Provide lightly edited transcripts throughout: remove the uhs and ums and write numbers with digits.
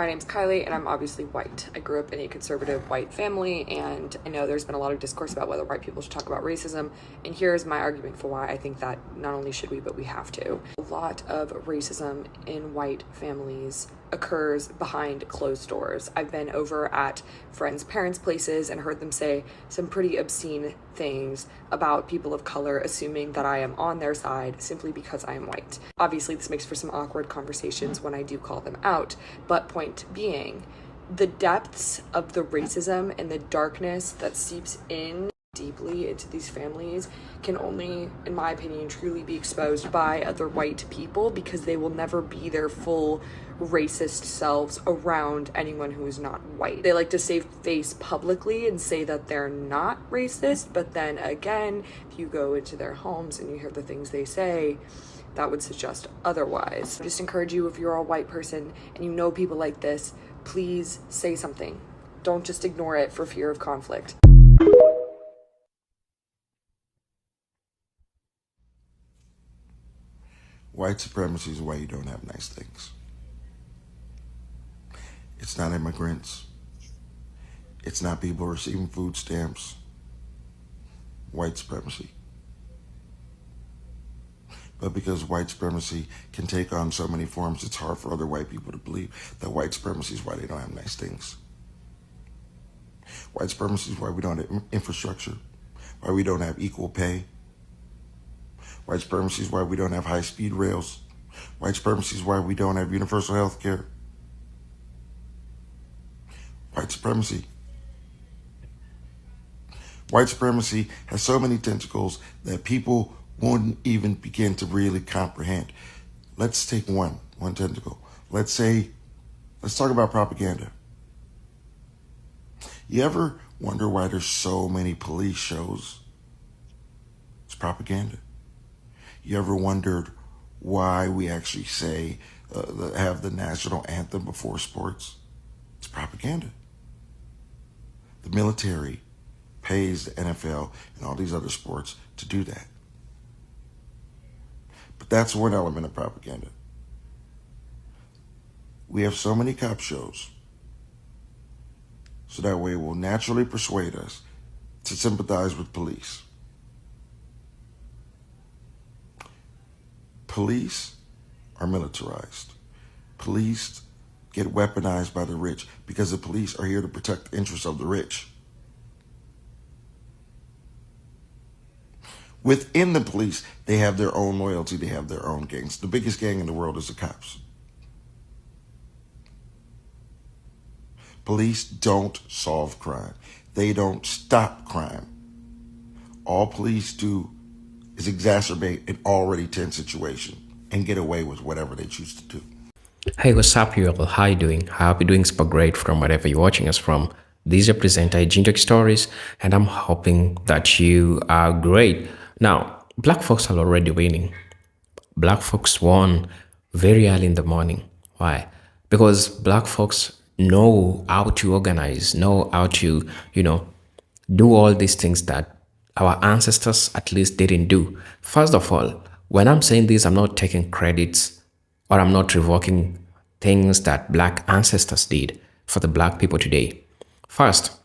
My name's Kylie, and I'm obviously white. I grew up in a conservative white family, and I know there's been a lot of discourse about whether white people should talk about racism, and here's my argument for why I think that not only should we, but we have to. A lot of racism in white families occurs behind closed doors. I've been over at friends' parents' places and heard them say some pretty obscene things about people of color, assuming that I am on their side simply because I am white. Obviously, this makes for some awkward conversations when I do call them out, but point being, the depths of the racism and the darkness that seeps in deeply into these families can only, in my opinion, truly be exposed by other white people, because they will never be their full racist selves around anyone who is not white. They like to save face publicly and say that they're not racist, but then again, if you go into their homes and you hear the things they say, that would suggest otherwise. I just encourage you, if you're a white person and you know people like this, please say something. Don't just ignore it for fear of conflict. White supremacy is why you don't have nice things. It's not immigrants. It's not people receiving food stamps. White supremacy. But because white supremacy can take on so many forms, it's hard for other white people to believe that white supremacy is why they don't have nice things. White supremacy is why we don't have infrastructure, why we don't have equal pay. White supremacy is why we don't have high-speed rails. White supremacy is why we don't have universal health care. White supremacy. White supremacy has so many tentacles that people won't even begin to really comprehend. Let's take one tentacle. Let's talk about propaganda. You ever wonder why there's so many police shows? It's propaganda. You ever wondered why we actually have the national anthem before sports? It's propaganda. The military pays the NFL and all these other sports to do that. But that's one element of propaganda. We have so many cop shows, so that way it will naturally persuade us to sympathize with police. Police are militarized. Police get weaponized by the rich because the police are here to protect the interests of the rich. Within the police, they have their own loyalty, they have their own gangs. The biggest gang in the world is the cops. Police don't solve crime. They don't stop crime. All police do is exacerbate an already tense situation and get away with whatever they choose to do. Hey, what's up, you all? How you doing? I hope you're doing super great from wherever you're watching us from. This is your presenter, Ginger Stories, and I'm hoping that you are great. Now, black folks are already winning. Black folks won very early in the morning. Why? Because black folks know how to organize, know how to, do all these things that our ancestors at least didn't do. First of all, when I'm saying this, I'm not taking credits or I'm not revoking things that black ancestors did for the black people today. First,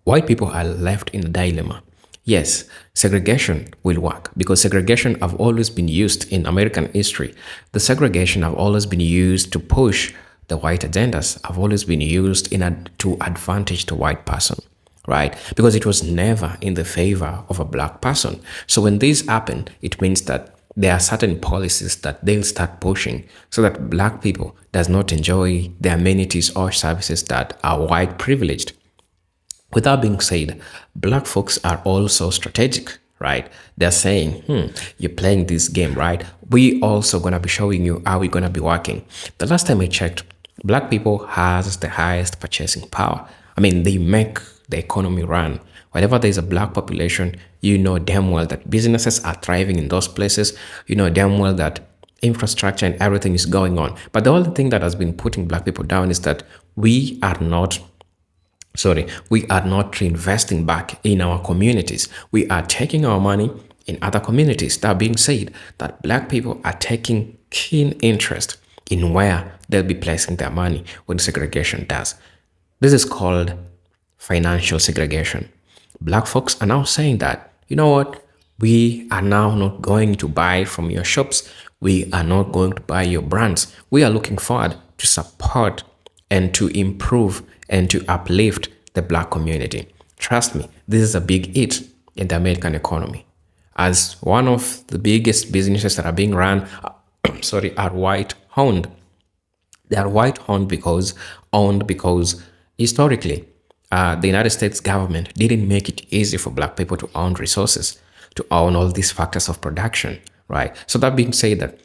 white people are left in a dilemma. Yes, segregation will work because segregation have always been used in American history. The segregation have always been used to push the white agendas, have always been used to advantage the white person, right? Because it was never in the favor of a black person. So when this happen, it means that there are certain policies that they'll start pushing so that black people does not enjoy the amenities or services that are white privileged. With that being said, black folks are also strategic, right? They're saying, you're playing this game, right? We also gonna be showing you how we're gonna be working. The last time I checked, black people has the highest purchasing power. I mean, they make the economy run. Whenever there's a black population, you know damn well that businesses are thriving in those places. You know damn well that infrastructure and everything is going on. But the only thing that has been putting black people down is that we are not reinvesting back in our communities. We are taking our money in other communities. That being said, that black people are taking keen interest in where they'll be placing their money when segregation does. This is called financial segregation. Black folks are now saying that, you know what, we are now not going to buy from your shops. We are not going to buy your brands. We are looking forward to support and to improve and to uplift the black community. Trust me, this is a big hit in the American economy. As one of the biggest businesses that are being run, are white owned. They are white owned because historically, the United States government didn't make it easy for black people to own resources, to own all these factors of production, right? So that being said, that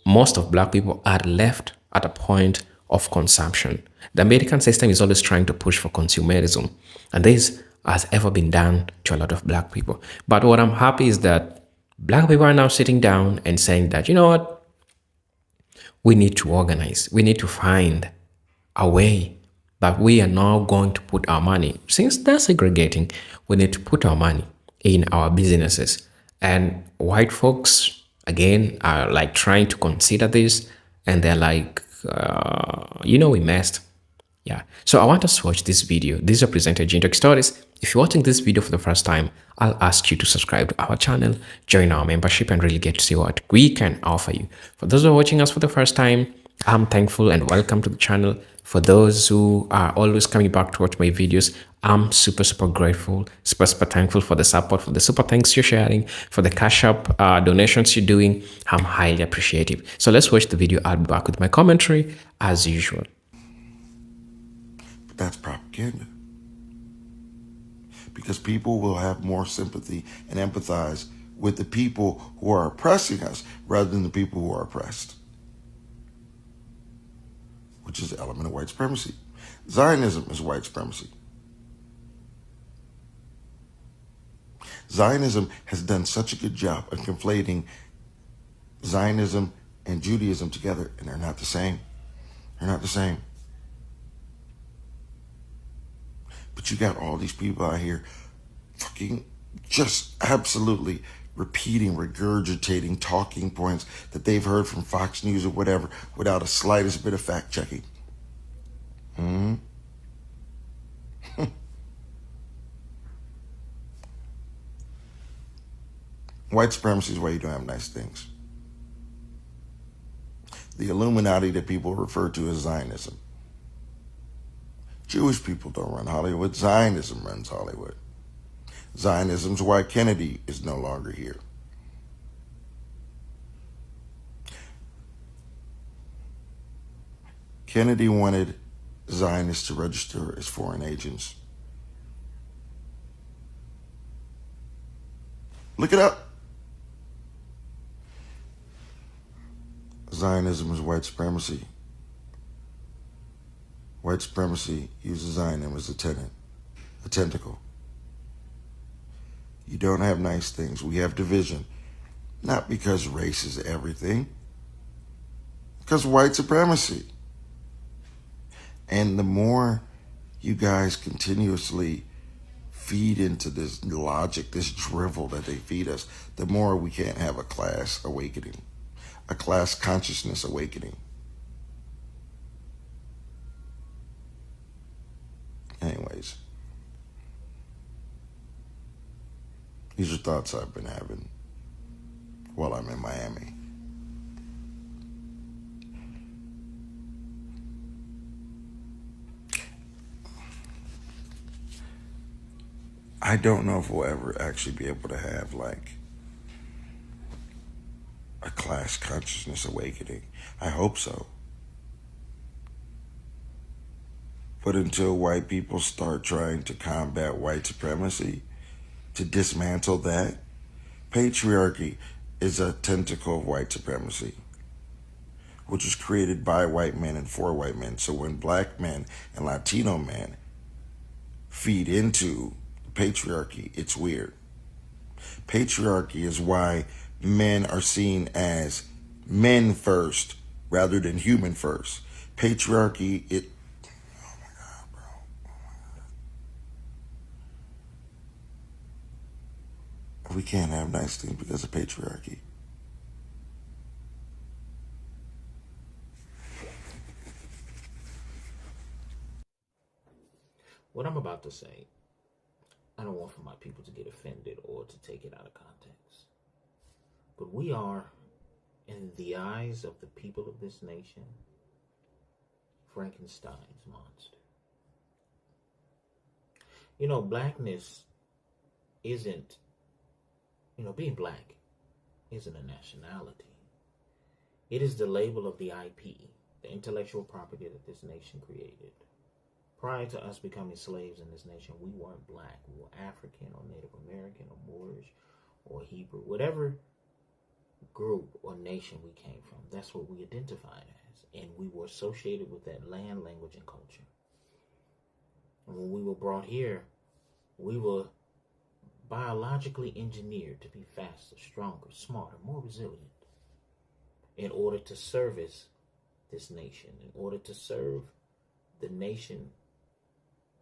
most of black people are left at a point of consumption. The American system is always trying to push for consumerism, and this has ever been done to a lot of black people. But what I'm happy is that black people are now sitting down and saying that, you know what, we need to organize. We need to find a way that we are now going to put our money. Since they're segregating, we need to put our money in our businesses. And white folks, again, are like trying to consider this, and they're like, we messed. Yeah. So I want us to watch this video. This is represented Gintok Stories. If you're watching this video for the first time, I'll ask you to subscribe to our channel, join our membership, and really get to see what we can offer you. For those who are watching us for the first time, I'm thankful and welcome to the channel. For those who are always coming back to watch my videos, I'm super grateful, super thankful for the support, for the super thanks you're sharing, for the cash up donations you're doing. I'm highly appreciative. So let's watch the video. I'll be back with my commentary as usual. But that's propaganda. Because people will have more sympathy and empathize with the people who are oppressing us rather than the people who are oppressed, which is the element of white supremacy. Zionism is white supremacy. Zionism has done such a good job of conflating Zionism and Judaism together, and they're not the same. They're not the same. But you got all these people out here fucking just absolutely repeating, regurgitating talking points that they've heard from Fox News or whatever without a slightest bit of fact checking. White supremacy is why you don't have nice things. The Illuminati that people refer to as Zionism. Jewish people don't run Hollywood. Zionism runs Hollywood. Zionism's why Kennedy is no longer here. Kennedy wanted Zionists to register as foreign agents. Look it up. Zionism is white supremacy. White supremacy uses Zionism as a tentacle. You don't have nice things. We have division. Not because race is everything. Because white supremacy. And the more you guys continuously feed into this logic, this drivel that they feed us, the more we can't have a class awakening, a class consciousness awakening. Anyways, these are thoughts I've been having while I'm in Miami. I don't know if we'll ever actually be able to have like a class consciousness awakening. I hope so. But until white people start trying to combat white supremacy, to dismantle that, patriarchy is a tentacle of white supremacy, which was created by white men and for white men. So when black men and Latino men feed into patriarchy, it's weird. Patriarchy is why men are seen as men first rather than human first. Patriarchy, oh my God, bro. We can't have nice things because of patriarchy. What I'm about to say, I don't want for my people to get offended or to take it out of context. But we are, in the eyes of the people of this nation, Frankenstein's monster. Blackness isn't, being black isn't a nationality. It is the label of the IP, the intellectual property that this nation created. Prior to us becoming slaves in this nation, we weren't black. We were African or Native American or Moorish or Hebrew, whatever group or nation we came from. That's what we identified as. And we were associated with that land, language, and culture. And when we were brought here, we were biologically engineered to be faster, stronger, smarter, more resilient in order to service this nation, in order to serve the nation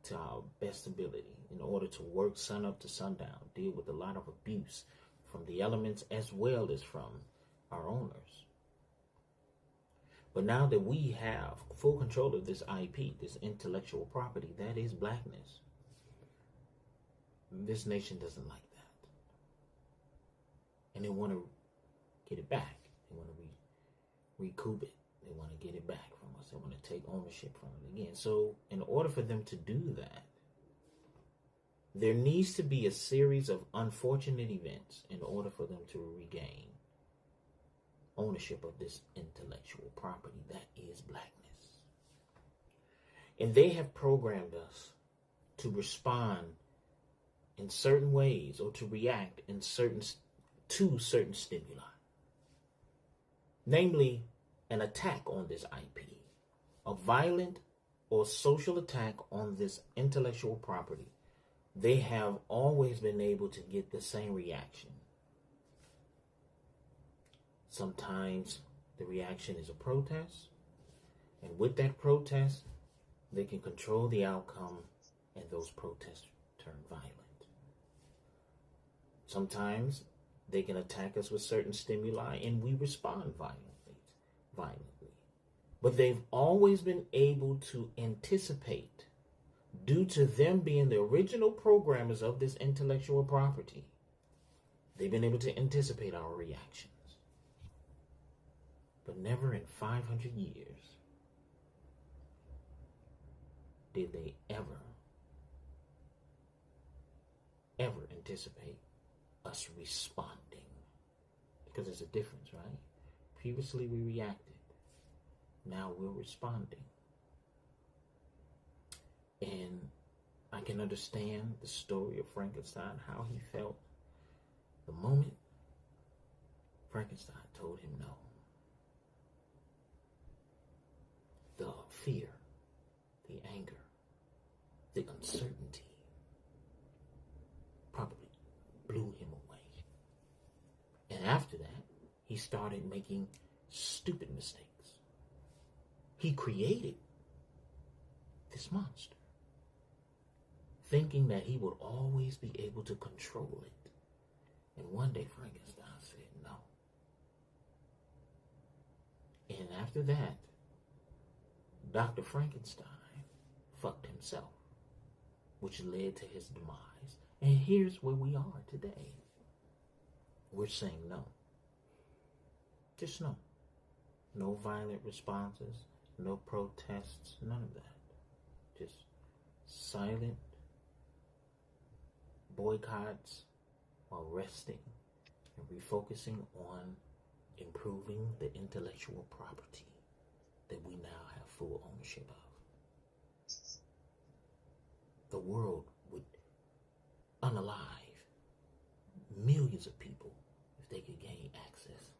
to our best ability, in order to work sun up to sundown, deal with a lot of abuse from the elements as well as from our owners. But now that we have full control of this IP, this intellectual property, that is blackness, this nation doesn't like that. And they want to get it back. They want to recoup it. They want to get it back from us. They want to take ownership from it again. So in order for them to do that, there needs to be a series of unfortunate events in order for them to regain ownership of this intellectual property that is blackness. And they have programmed us to respond in certain ways or to react to certain stimuli. Namely, an attack on this IP, a violent or social attack on this intellectual property. They have always been able to get the same reaction. Sometimes the reaction is a protest, and with that protest, they can control the outcome, and those protests turn violent. Sometimes they can attack us with certain stimuli, and we respond violently. But they've always been able to anticipate, due to them being the original programmers of this intellectual property. They've been able to anticipate our reactions. But never in 500 years did they ever anticipate us responding. Because there's a difference, right? Previously we reacted. Now we're responding. And I can understand the story of Frankenstein, how he felt the moment Frankenstein told him no. The fear, the anger, the uncertainty probably blew him away. And after that, he started making stupid mistakes. He created this monster, thinking that he would always be able to control it. And one day Frankenstein said no. And after that, Dr. Frankenstein fucked himself, which led to his demise. And here's where we are today. We're saying no. Just no. No violent responses, no protests, none of that. Just silent boycotts while resting and refocusing on improving the intellectual property that we now have full ownership of. The world would unalive millions of people if they could gain access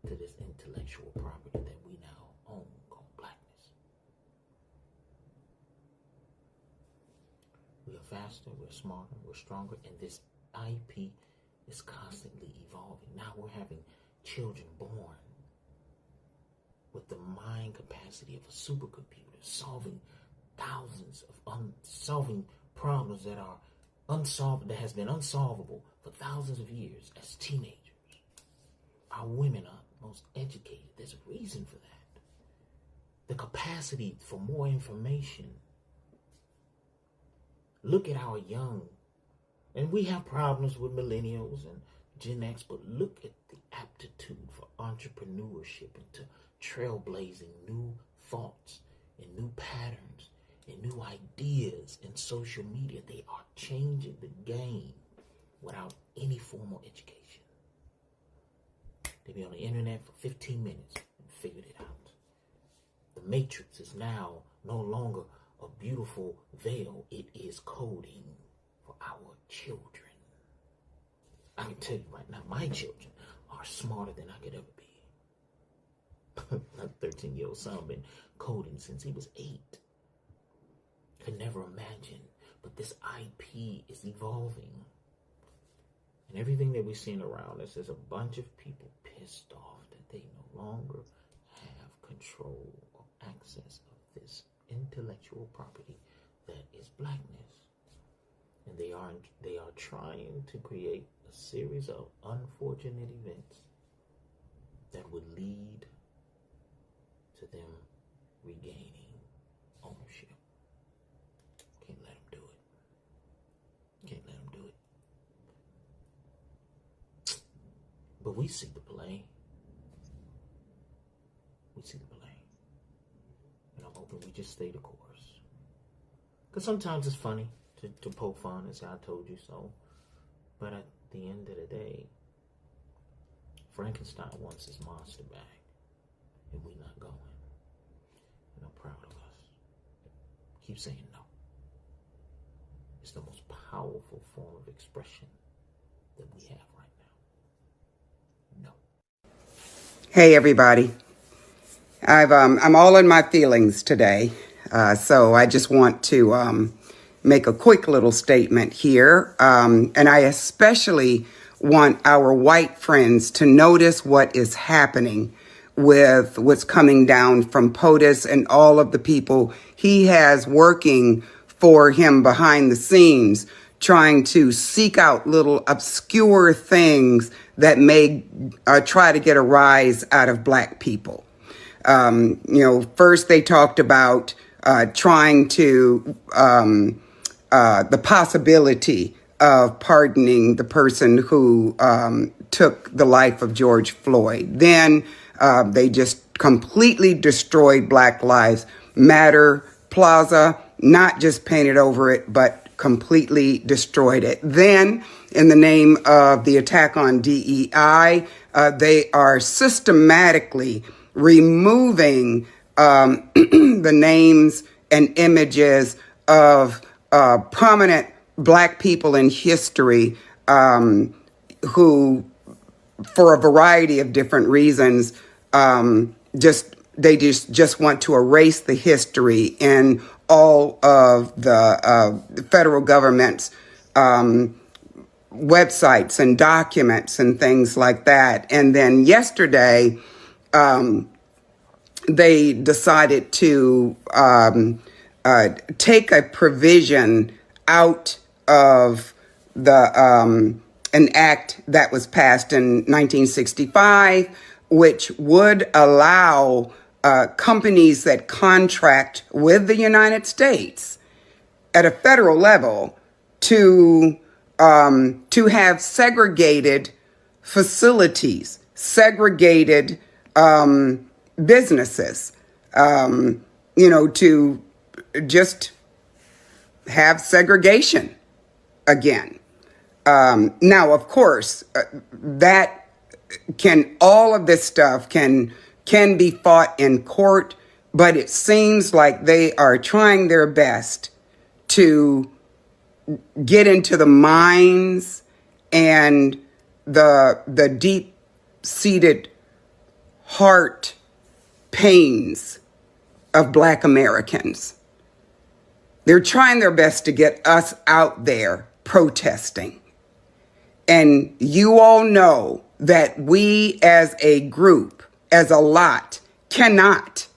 to this intellectual property that we now own called blackness. We are faster, we're smarter, we're stronger, and this IP is constantly evolving. Now we're having children born with the mind capacity of a supercomputer, solving thousands of solving problems that are unsolved, that has been unsolvable for thousands of years as teenagers. Our women are most educated. There's a reason for that. The capacity for more information Look at our young, and we have problems with millennials and Gen X, but look at the aptitude for entrepreneurship and to trailblazing new thoughts and new patterns and new ideas in social media. They are changing the game without any formal education. They be on the internet for 15 minutes and figured it out. The matrix is now no longer a beautiful veil. It is coding for our children. I can tell you right now, my children are smarter than I could ever be. My 13-year-old son been coding since he was 8. Could never imagine. But this IP is evolving. And everything that we're seeing around us is a bunch of people pissed off that they no longer have control or access of this intellectual property that is blackness. And they are trying to create a series of unfortunate events that would lead to them regaining ownership. Can't let them do it. Can't let them do it. But we see the play. We see the play. And I'm hoping we just stay the course. Because sometimes it's funny to poke fun and say, I told you so. But at the end of the day, Frankenstein wants his monster back. And we're not going. And I'm proud of us. Keep saying no. It's the most powerful form of expression that we have right now. No. Hey everybody, I'm all in my feelings today, so I just want to make a quick little statement here, and I especially want our white friends to notice what is happening with what's coming down from POTUS and all of the people he has working for him behind the scenes, trying to seek out little obscure things that may try to get a rise out of black people. First they talked about trying to the possibility of pardoning the person who took the life of George Floyd. Then they just completely destroyed Black Lives Matter Plaza, not just painted over it, but completely destroyed it. Then, in the name of the attack on DEI, they are systematically removing the names and images of prominent black people in history who, for a variety of different reasons, they just want to erase the history in all of the federal government's websites and documents and things like that. And then yesterday, they decided to take a provision out of the an act that was passed in 1965, which would allow companies that contract with the United States at a federal level to have segregated facilities, segregated businesses, to just have segregation again. Now, of course, all of this stuff can be fought in court, but it seems like they are trying their best to get into the minds and the deep-seated heart pains of Black Americans. They're trying their best to get us out there protesting. And you all know that we as a group, as a lot, cannot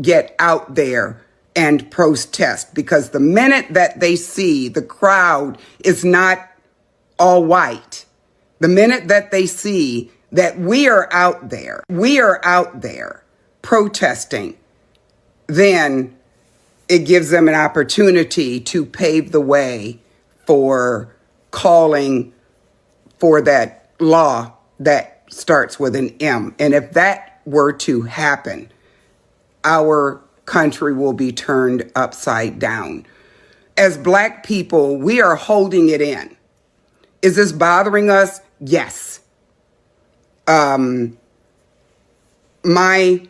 get out there and protest, because the minute that they see the crowd is not all white, the minute that they see that we are out there protesting, then it gives them an opportunity to pave the way for calling for that law that starts with an M. And if that were to happen, our country will be turned upside down. As Black people, we are holding it in. Is this bothering us? Yes. My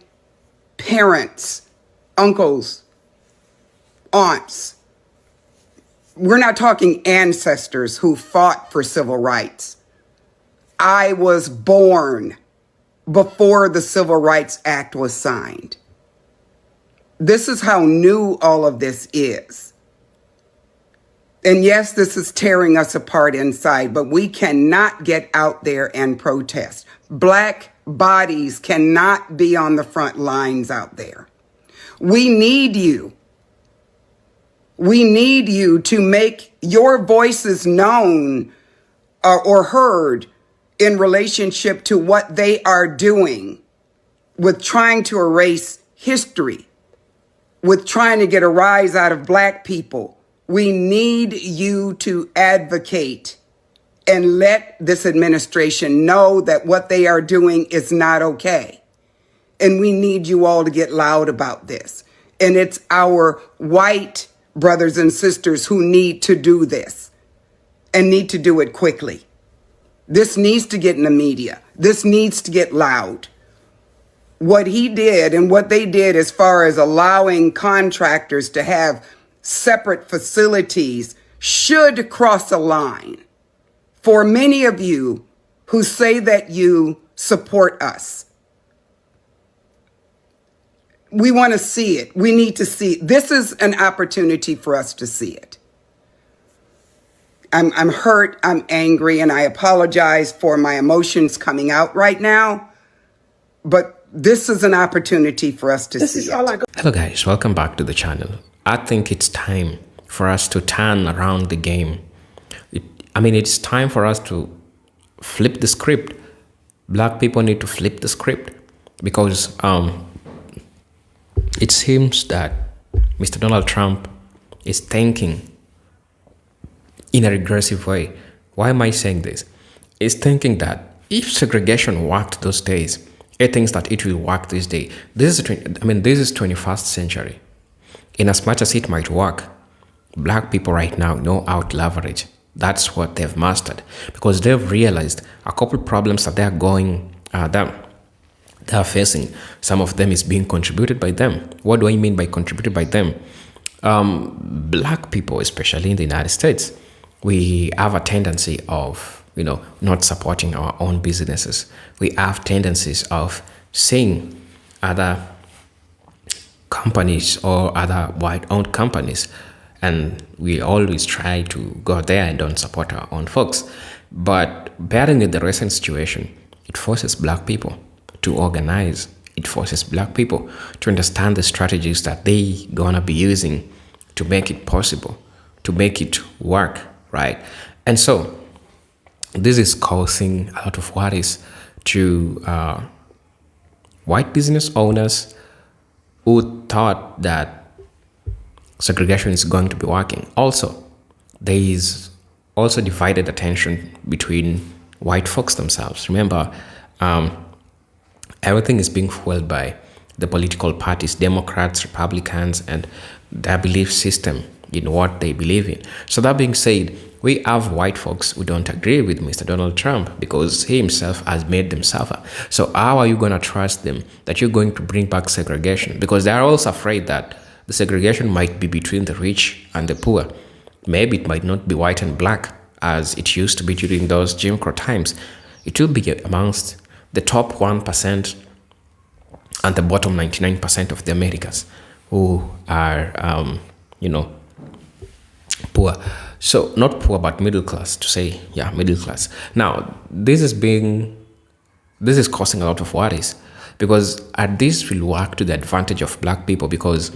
parents, uncles, aunts, we're not talking ancestors who fought for civil rights. I was born before the Civil Rights Act was signed. This is how new all of this is. And yes, this is tearing us apart inside, but we cannot get out there and protest. Black bodies cannot be on the front lines out there. We need you. We need you to make your voices known or heard in relationship to what they are doing with trying to erase history, with trying to get a rise out of Black people. We need you to advocate and let this administration know that what they are doing is not okay. And we need you all to get loud about this. And it's our white brothers and sisters who need to do this and need to do it quickly. This needs to get in the media. This needs to get loud. What he did and what they did as far as allowing contractors to have separate facilities should cross a line. For many of you who say that you support us, we want to see it. We need to see it. This is an opportunity for us to see it. I'm hurt, I'm angry, and I apologize for my emotions coming out right now. But this is an opportunity for us to see it. Hello guys, welcome back to the channel. I think it's time for us to turn around the game. It's time for us to flip the script. Black people need to flip the script because it seems that Mr. Donald Trump is thinking in a regressive way. Why am I saying this? He's thinking that if segregation worked those days, he thinks that it will work this day. This is 21st century. In as much as it might work, Black people right now know how to leverage. That's what they've mastered because they've realized a couple problems that they're facing. Some of them is being contributed by them. What do I mean by contributed by them? Black people, especially in the United States, we have a tendency of, not supporting our own businesses. We have tendencies of seeing other companies or other white-owned companies, and we always try to go there and don't support our own folks. But bearing in the recent situation, it forces Black people to organize. It forces Black people to understand the strategies that they gonna be using to make it possible, to make it work, right? And so this is causing a lot of worries to white business owners who thought that segregation is going to be working. Also, there is also divided attention between white folks themselves. Remember, everything is being fueled by the political parties, Democrats, Republicans, and their belief system in what they believe in. So that being said, we have white folks who don't agree with Mr. Donald Trump because he himself has made them suffer. So how are you going to trust them that you're going to bring back segregation? Because they are also afraid that the segregation might be between the rich and the poor. Maybe it might not be white and black as it used to be during those Jim Crow times. It will be amongst the top 1% and the bottom 99% of the Americans who are, poor. So not poor, but middle class, to say, yeah, middle class. Now, this is causing a lot of worries because this will work to the advantage of Black people because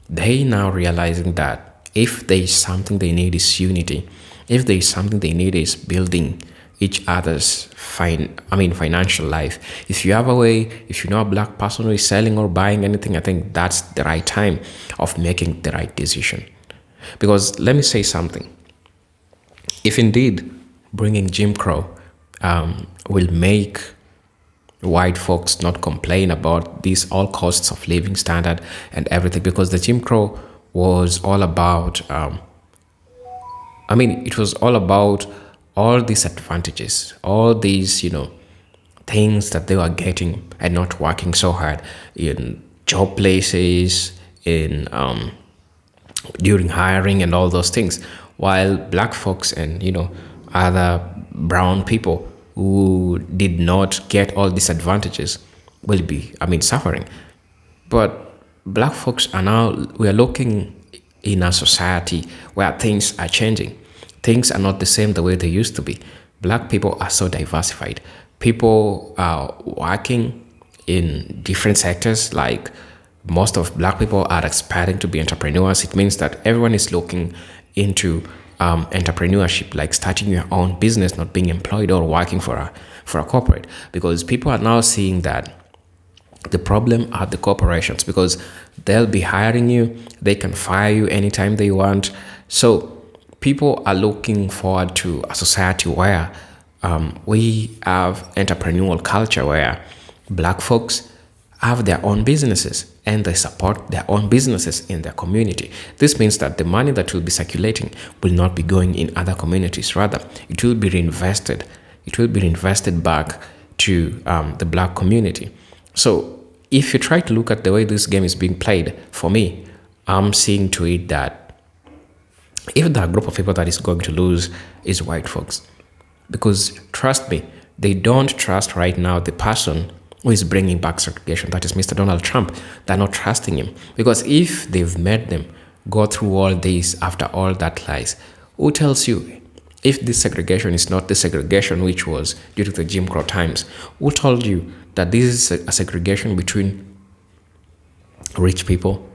they now realizing that if there is something they need is unity, if there is something they need is building each other's financial life. If you have a way, if you know a black person who is selling or buying anything, I think that's the right time of making the right decision. Because let me say something. If indeed bringing Jim Crow will make white folks not complain about these all costs of living standard and everything, because the Jim Crow was all about it was all about all these advantages, all these, things that they were getting and not working so hard in job places, in during hiring and all those things. While black folks and, other brown people who did not get all these advantages will be, suffering. But black folks are now, we are looking in a society where things are changing. Things are not the same the way they used to be. Black people are so diversified. People are working in different sectors. Like most of black people are aspiring to be entrepreneurs. It means that everyone is looking into entrepreneurship, like starting your own business, not being employed or working for a corporate. Because people are now seeing that the problem are the corporations, because they'll be hiring you, they can fire you anytime they want. So people are looking forward to a society where we have entrepreneurial culture, where black folks have their own businesses and they support their own businesses in their community. This means that the money that will be circulating will not be going in other communities. Rather, it will be reinvested. It will be reinvested back to the black community. So if you try to look at the way this game is being played, for me, I'm seeing to it that if the group of people that is going to lose is white folks. Because trust me, they don't trust right now the person who is bringing back segregation, that is Mr. Donald Trump. They're not trusting him. Because if they've made them go through all this after all that lies, who tells you if this segregation is not the segregation which was due to the Jim Crow times? Who told you that this is a segregation between rich people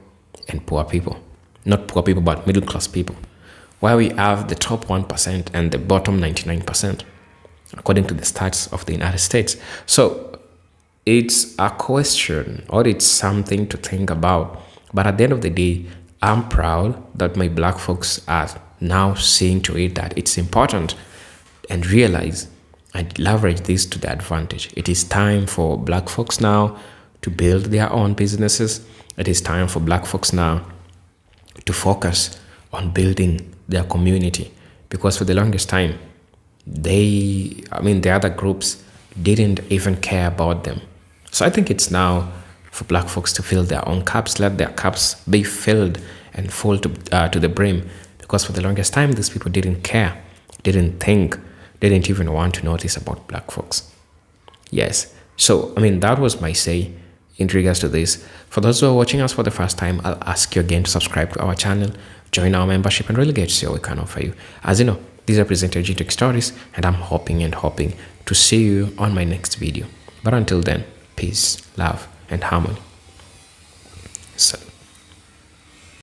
and poor people? Not poor people, but middle class people. Where we have the top 1% and the bottom 99%, according to the stats of the United States. So it's a question, or it's something to think about. But at the end of the day, I'm proud that my black folks are now seeing to it that it's important and realize and leverage this to their advantage. It is time for black folks now to build their own businesses. It is time for black folks now to focus on building their community, because for the longest time, the other groups didn't even care about them. So I think it's now for black folks to fill their own cups, let their cups be filled and full to the brim, because for the longest time, these people didn't care, didn't think, didn't even want to notice about black folks. Yes. So, that was my say in regards to this. For those who are watching us for the first time, I'll ask you again to subscribe to our channel, join our membership, and really get to see what we can offer you. As you know, these are presented G-Tech Stories, and I'm hoping to see you on my next video. But until then, peace, love, and harmony. Salute.